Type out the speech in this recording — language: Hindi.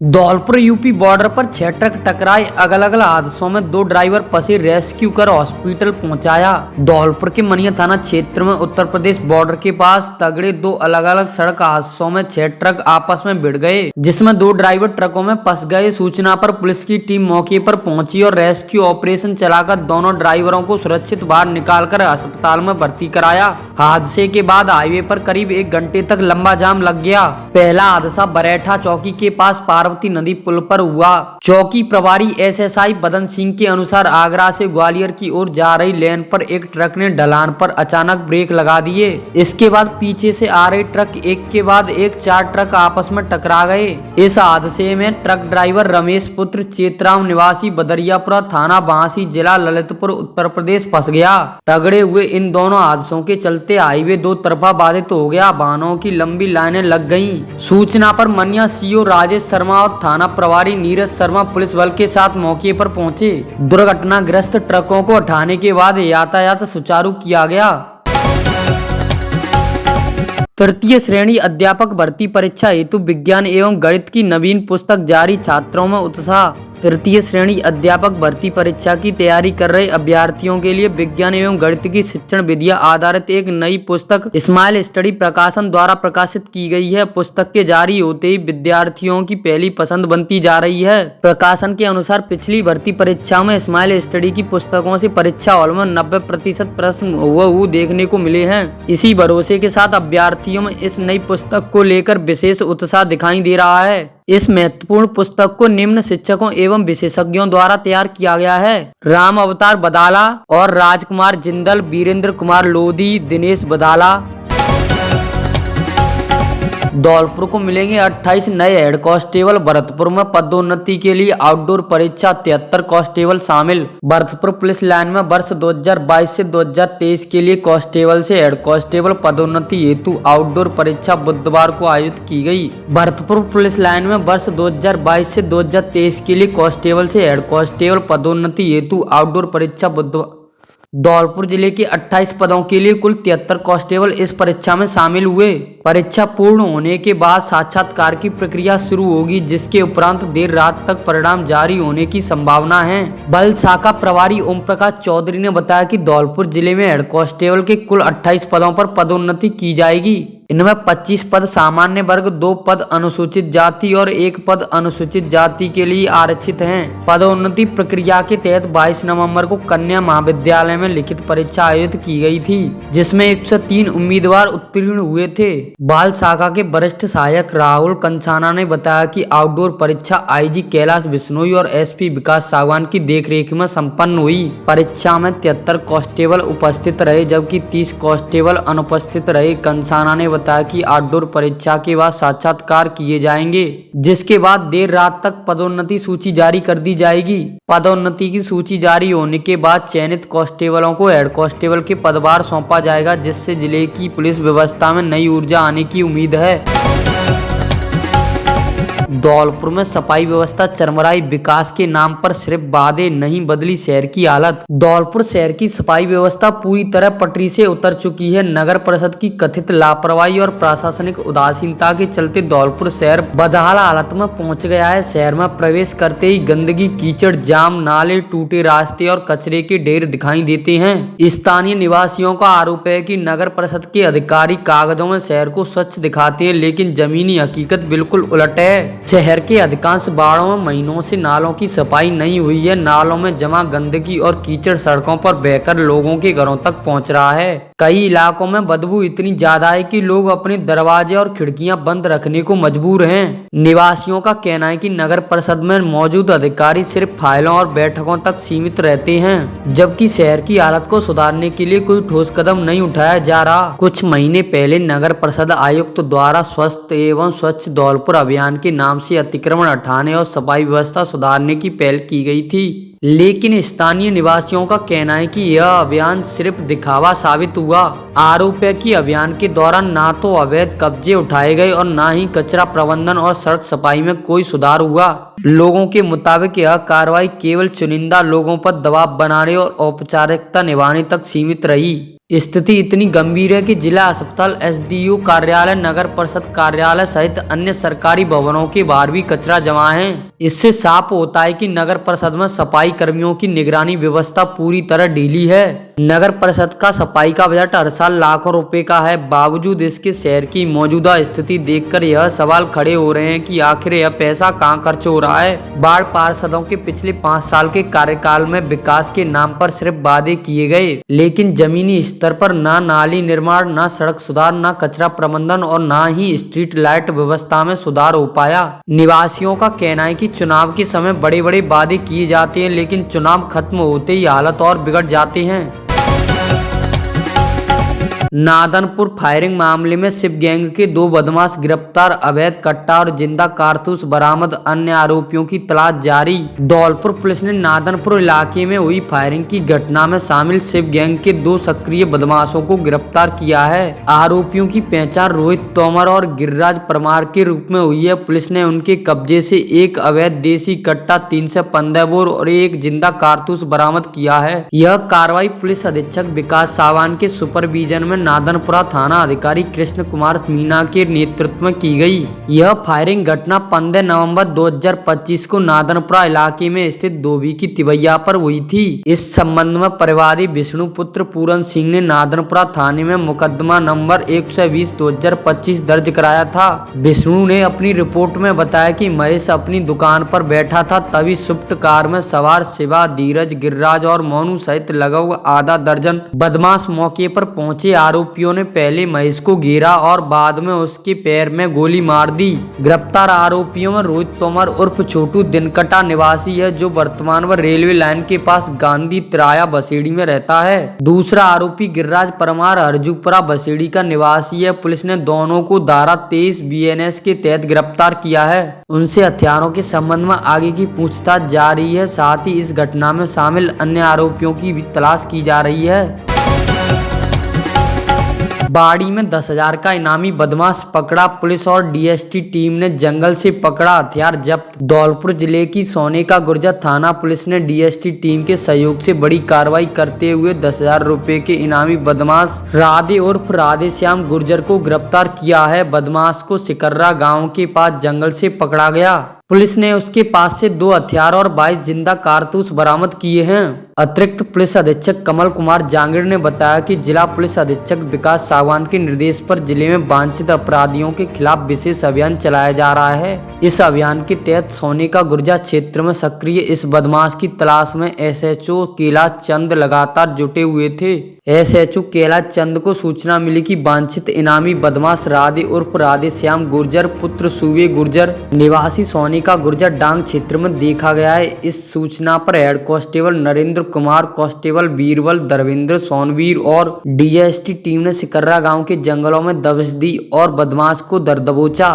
धौलपुर यूपी बॉर्डर पर 6 ट्रक टकराए। अलग अलग हादसों में 2 ड्राइवर फंसे, रेस्क्यू कर हॉस्पिटल पहुंचाया। धौलपुर के मनिया थाना क्षेत्र में उत्तर प्रदेश बॉर्डर के पास तगड़े 2 अलग अलग सड़क हादसों में 6 ट्रक आपस में भिड़ गए, जिसमें 2 ड्राइवर ट्रकों में फंस गए। सूचना पर पुलिस की टीम मौके पर पहुंची और रेस्क्यू ऑपरेशन चलाकर दोनों ड्राइवरों को सुरक्षित बाहर निकालकर अस्पताल में भर्ती कराया। हादसे के बाद हाईवे पर करीब 1 घंटे तक लंबा जाम लग गया। पहला हादसा बरेठा चौकी के पास पार्वती नदी पुल पर हुआ। चौकी प्रभारी एसएसआई बदन सिंह के अनुसार आगरा से ग्वालियर की ओर जा रही लेन पर एक ट्रक ने ढलान पर अचानक ब्रेक लगा दिए। इसके बाद पीछे से आ रहे ट्रक एक के बाद एक 4 ट्रक आपस में टकरा गए। इस हादसे में ट्रक ड्राइवर रमेश पुत्र चेतराम निवासी बदरियापुरा थाना बांसी जिला ललितपुर उत्तर प्रदेश फंस गया। तगड़े हुए इन दोनों हादसों के चलते हाईवे 2 तरफा बाधित हो गया। वाहनों की लंबी लाइनें लग गईं। सूचना पर मनिया सीओ राजेश शर्मा और थाना प्रभारी नीरज शर्मा पुलिस बल के साथ मौके पर पहुंचे। दुर्घटनाग्रस्त ट्रकों को हटाने के बाद यातायात सुचारू किया गया। तृतीय श्रेणी अध्यापक भर्ती परीक्षा हेतु विज्ञान एवं गणित की नवीन पुस्तक जारी, छात्रों में उत्साह। तृतीय श्रेणी अध्यापक भर्ती परीक्षा की तैयारी कर रहे अभ्यर्थियों के लिए विज्ञान एवं गणित की शिक्षण विधियां आधारित एक नई पुस्तक स्माइल स्टडी प्रकाशन द्वारा प्रकाशित की गई है। पुस्तक के जारी होते ही विद्यार्थियों की पहली पसंद बनती जा रही है। प्रकाशन के अनुसार पिछली भर्ती परीक्षाओं में स्माइल स्टडी की पुस्तकों से परीक्षा हॉल में 90% प्रश्न हुबहू देखने को मिले हैं। इसी भरोसे के साथ अभ्यर्थियों में इस नई पुस्तक को लेकर विशेष उत्साह दिखाई दे रहा है। इस महत्वपूर्ण पुस्तक को निम्न शिक्षकों एवं विशेषज्ञों द्वारा तैयार किया गया है: राम अवतार बदाला और राजकुमार जिंदल, वीरेंद्र कुमार लोधी, दिनेश बदाला। धौलपुर को मिलेंगे 28 नए हेड कांस्टेबल। भरतपुर में पदोन्नति के लिए आउटडोर परीक्षा, 73 कांस्टेबल शामिल। भरतपुर पुलिस लाइन में वर्ष 2022 से 2023 के लिए कांस्टेबल से हेड कांस्टेबल पदोन्नति हेतु आउटडोर परीक्षा बुधवार को आयोजित की गई। भरतपुर पुलिस लाइन में वर्ष 2022 से 2023 के लिए कांस्टेबल से हेड कांस्टेबल पदोन्नति हेतु आउटडोर परीक्षा बुधवार। धौलपुर जिले के 28 पदों के लिए कुल 73 कांस्टेबल इस परीक्षा में शामिल हुए। परीक्षा पूर्ण होने के बाद साक्षात्कार की प्रक्रिया शुरू होगी, जिसके उपरांत देर रात तक परिणाम जारी होने की संभावना है। बल शाखा प्रभारी ओम प्रकाश चौधरी ने बताया कि धौलपुर जिले में हेड कांस्टेबल के कुल 28 पदों पर पदोन्नति की जाएगी। इनमें 25 पद सामान्य वर्ग, 2 पद अनुसूचित जाति और 1 पद अनुसूचित जाति के लिए आरक्षित हैं। पदोन्नति प्रक्रिया के तहत 22 नवंबर को कन्या महाविद्यालय में लिखित परीक्षा आयोजित की गई थी, जिसमें 103 उम्मीदवार उत्तीर्ण हुए थे। बाल शाखा के वरिष्ठ सहायक राहुल कंसाना ने बताया कि आउटडोर परीक्षा आईजी कैलाश बिश्नोई और एसपी विकास सागवान की देखरेख में संपन्न हुई। परीक्षा में 73 कांस्टेबल उपस्थित रहे, जबकि 30 कांस्टेबल अनुपस्थित रहे। कंसाना ने बताया कि आउटडोर परीक्षा के बाद साक्षात्कार किए जाएंगे, जिसके बाद देर रात तक पदोन्नति सूची जारी कर दी जाएगी। पदोन्नति की सूची जारी होने के बाद चयनित कांस्टेबलों को हेड कांस्टेबल के पदभार सौंपा जाएगा, जिससे जिले की पुलिस व्यवस्था में नई ऊर्जा आने की उम्मीद है। धौलपुर में सफाई व्यवस्था चरमराई, विकास के नाम पर सिर्फ वादे, नहीं बदली शहर की हालत। धौलपुर शहर की सफाई व्यवस्था पूरी तरह पटरी से उतर चुकी है। नगर परिषद की कथित लापरवाही और प्रशासनिक उदासीनता के चलते धौलपुर शहर बदहाल हालत में पहुंच गया है। शहर में प्रवेश करते ही गंदगी, कीचड़, जाम, नाले, टूटे रास्ते और कचरे के ढेर दिखाई देते हैं। स्थानीय निवासियों का आरोप है कि नगर परिषद के अधिकारी कागजों में शहर को स्वच्छ दिखाते हैं, लेकिन जमीनी हकीकत बिल्कुल उलट है। शहर के अधिकांश बाड़ों में महीनों से नालों की सफाई नहीं हुई है। नालों में जमा गंदगी और कीचड़ सड़कों पर बहकर लोगों के घरों तक पहुंच रहा है। कई इलाकों में बदबू इतनी ज्यादा है कि लोग अपने दरवाजे और खिड़कियां बंद रखने को मजबूर हैं। निवासियों का कहना है कि नगर परिषद में मौजूद अधिकारी सिर्फ फाइलों और बैठकों तक सीमित रहते हैं, जबकि शहर की हालत को सुधारने के लिए कोई ठोस कदम नहीं उठाया जा रहा। कुछ महीने पहले नगर परिषद आयुक्त द्वारा स्वस्थ एवं स्वच्छ धौलपुर अभियान के नाम से अतिक्रमण हटाने और सफाई व्यवस्था सुधारने की पहल की गई थी, लेकिन स्थानीय निवासियों का कहना है कि यह अभियान सिर्फ दिखावा साबित हुआ। आरोप है कि अभियान के दौरान ना तो अवैध कब्जे उठाए गए और ना ही कचरा प्रबंधन और सड़क सफाई में कोई सुधार हुआ। लोगों के मुताबिक यह कार्रवाई केवल चुनिंदा लोगों पर दबाव बनाने और औपचारिकता निभाने तक सीमित रही। स्थिति इतनी गंभीर है कि जिला अस्पताल, एसडीओ कार्यालय, नगर परिषद कार्यालय सहित अन्य सरकारी भवनों के बाहर भी कचरा जमा है। इससे साफ होता है कि नगर परिषद में सफाई कर्मियों की निगरानी व्यवस्था पूरी तरह ढीली है। नगर परिषद का सफाई का बजट हर साल लाखों रुपए का है। बावजूद इसके शहर की मौजूदा स्थिति देखकर यह सवाल खड़े हो रहे हैं कि आखिर यह पैसा कहाँ खर्च हो रहा है। वार्ड पार्षदों के पिछले 5 साल के कार्यकाल में विकास के नाम पर सिर्फ वादे किए गए, लेकिन जमीनी स्तर पर न नाली निर्माण, न सड़क सुधार, न कचरा प्रबंधन और न ही स्ट्रीट लाइट व्यवस्था में सुधार हो पाया। निवासियों का कहना है कि चुनाव के समय बड़े बड़े वादे किए जाते हैं, लेकिन चुनाव खत्म होते ही हालत और बिगड़ जाते हैं। नादनपुर फायरिंग मामले में शिव गैंग के 2 बदमाश गिरफ्तार, अवैध कट्टा और जिंदा कारतूस बरामद, अन्य आरोपियों की तलाश जारी। धौलपुर पुलिस ने नादनपुर इलाके में हुई फायरिंग की घटना में शामिल शिव गैंग के 2 सक्रिय बदमाशों को गिरफ्तार किया है। आरोपियों की पहचान रोहित तोमर और गिरिराज परमार के रूप में हुई है। पुलिस ने उनके कब्जे से 1 अवैध देसी कट्टा, 315 बोर और 1 जिंदा कारतूस बरामद किया है। यह कार्रवाई पुलिस अधीक्षक विकास सावन के सुपरविजन में नादनपुरा थाना अधिकारी कृष्ण कुमार मीना के नेतृत्व में की गई। यह फायरिंग घटना 15 नवंबर 2025 को नादनपुरा इलाके में स्थित धोबी की तिवैया पर हुई थी। इस संबंध में परिवादी विष्णु पुत्र पूरन सिंह ने नादनपुरा थाने में मुकदमा नंबर 120/2025 दर्ज कराया था। विष्णु ने अपनी रिपोर्ट में बताया कि महेश अपनी दुकान पर बैठा था, तभी स्विफ्ट कार में सवार शिवा, धीरज, गिरिराज और मोनू सहित लगभग आधा दर्जन बदमाश मौके पर पहुंचे। आरोपियों ने पहले महेश को घेरा और बाद में उसके पैर में गोली मार दी। गिरफ्तार आरोपियों में रोहित तोमर उर्फ छोटू दिनकटा निवासी है, जो वर्तमान में रेलवे लाइन के पास गांधी तिराया बसेड़ी में रहता है। दूसरा आरोपी गिरिराज परमार हरजूपुरा बसेड़ी का निवासी है। पुलिस ने दोनों को धारा 23 BNS के तहत गिरफ्तार किया है। उनसे हथियारों के संबंध में आगे की पूछताछ जारी है। साथ ही इस घटना में शामिल अन्य आरोपियों की भी तलाश की जा रही है। बाड़ी में 10,000 का इनामी बदमाश पकड़ा, पुलिस और DST टीम ने जंगल से पकड़ा हथियार जब्त। धौलपुर जिले की सोने का गुर्जर थाना पुलिस ने DST टीम के सहयोग से बड़ी कार्रवाई करते हुए 10,000 रुपए के इनामी बदमाश राधे उर्फ राधे श्याम गुर्जर को गिरफ्तार किया है। बदमाश को सिकर्रा गाँव के पास जंगल से पकड़ा गया। पुलिस ने उसके पास से 2 हथियार और 22 जिंदा कारतूस बरामद किए हैं। अतिरिक्त पुलिस अधीक्षक कमल कुमार जांगिड़ ने बताया कि जिला पुलिस अधीक्षक विकास सावन के निर्देश पर जिले में वांछित अपराधियों के खिलाफ विशेष अभियान चलाया जा रहा है। इस अभियान के तहत सोने का गुर्जा क्षेत्र में सक्रिय इस बदमाश की तलाश में SHO केला चंद लगातार जुटे हुए थे। SHO केला चंद को सूचना मिली कि वांछित इनामी बदमाश राधे उर्फ राधे श्याम गुर्जर पुत्र सूबे गुर्जर निवासी सोने का गुर्जर डांग क्षेत्र में देखा गया है। इस सूचना पर head constable Narendra Kumar, constable Birbal, Dharmendra, Sonveer और DST टीम ने सिकर्रा गांव के जंगलों में दबिश दी और बदमाश को दर दबोचा।